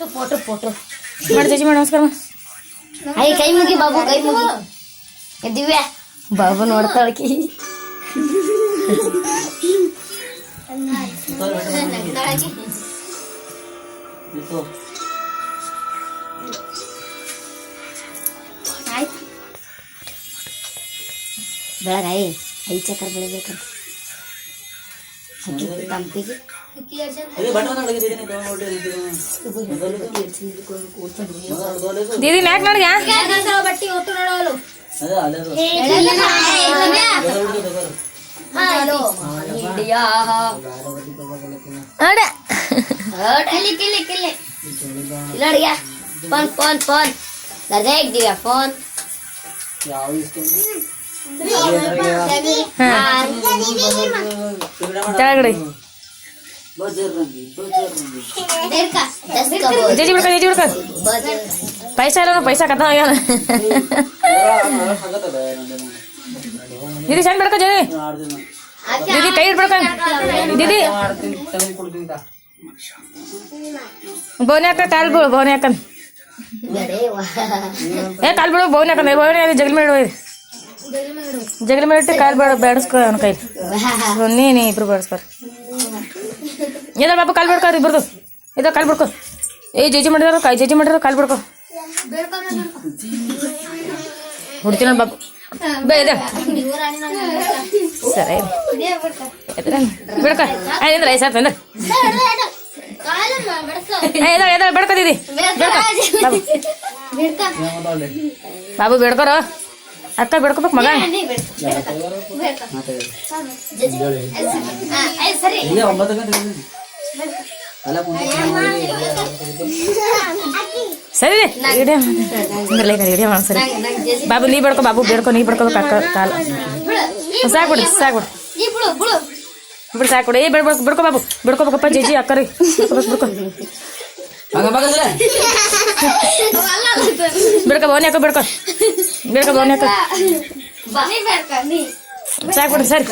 photo photo ಮಾಡಿ ಜಜ್ಜಿ ಮಾಡಿ ನಮಸ್ಕಾರ ಕೈ ಮುಗಿ ಬಾಬು ಕೈ ಮುಗಿ ದಿವ್ಯಾ ಬಾಬು ನೋಡ್ತಾಳಕಿ ಬೆಳಗಾಯಿ ಐ ಚಕ್ರ ಬೆಳಿಬೇಕಂತ ತಂಪಿಗೆ ದೀದಿ ಮ್ಯಾಕ್ ನೋಡ್ಯ ಬಟ್ಟಿ ಹೊತ್ತು ನೋಡೋಲು ಫೋನ್ ಫೋನ್ ದಿವ್ಯಾ ಫೋನ್ ಕೆಳಗಡೆ ಜಜ್ಜಿ ಬಿಡ್ಕ ಜಜ್ಜಿ ಬಿಡ್ಕ ಪೈಸಾ ಇಲ್ಲ ಪೈಸಾ ಕಥ ಆಗ್ಯಾನ ದೀದಿ ಚಂದ ಬಿಡ್ಕ ಜದಿ ದೀದಿ ಕೈ ಇಟ್ಬಿಡ್ಕ ದೀದಿ ಬೋನಿ ಹಾಕ ಕಾಲ್ ಬಿಡು ಬೋನಿ ಹಾಕನ್ ಕಾಲ್ ಬಿಡು ಬೋನಿ ಹಾಕಂದ್ರೆ ಬೋನಿ ಜಗಲ್ ಮೇಡು ಜಗಲಿ ಮಾಡಿಟ್ಟು ಕಾಲು ಬೇಡಸ್ಕೊ ಅವನ ಕೈ ನೀ ಇಬ್ರು ಬೇಡಸ್ಕೊರಿ ಏನ ಬಾಬು ಕಾಲು ಬಿಡ್ಕೊ ಇಬ್ರದು ಇದು ಕಾಲು ಬಿಡ್ಕೊ ಜಜ್ಜಿ ಮಾಡಿದ್ರು ಜಜ್ಜಿ ಮಾಡಿದ್ರು ಕಾಲು ಬಿಡ್ಕೊ ಹುಡ್ತೀನಿ ಬಾಬು ಇದೆ ಸರಿ ಬಿಡ್ಕೊ ಅಂದ್ರೆ ಐದು ಸಾವಿರ ತಂದ್ರೆ ಬೇಡ್ಕೊತಿದ್ದಿ ಬಾಬು ಬೇಡ್ಕೊರು ಅಕ್ಕ ಬೇಡ್ಕೋಬೇಕು ಮಗ ಸರಿ ಸರಿ ಬಾಬು ನೀ ಬೇಡ್ಕೊ ಬಾಬು ಬೇಡ್ಕೊ ನೀ ಬೇಡ್ಕೋಬೇಕು ಅಕ್ಕ ಕಾಲ ಸಾಕ್ಬಿಡಿ ಸಾಕ್ಬಿಡು ಬಿಡು ಸಾಕ್ಬಿಡು ಬಿಡ್ಕೊ ಬಾಬು ಬಿಡ್ಕೋಬೇಕಪ್ಪ ಜಜ್ಜಿ ಅಕ್ಕರಿ ಬಿಡ್ಕೊ ಬಿಡ್ಕೊ ಬೋನಿ ಹಾಕೋ ಬಿಡ್ಕೊ ಬೋನಿ ಹಾಕೋ ಸಾಕ್ಬಿಡು ಸರಿ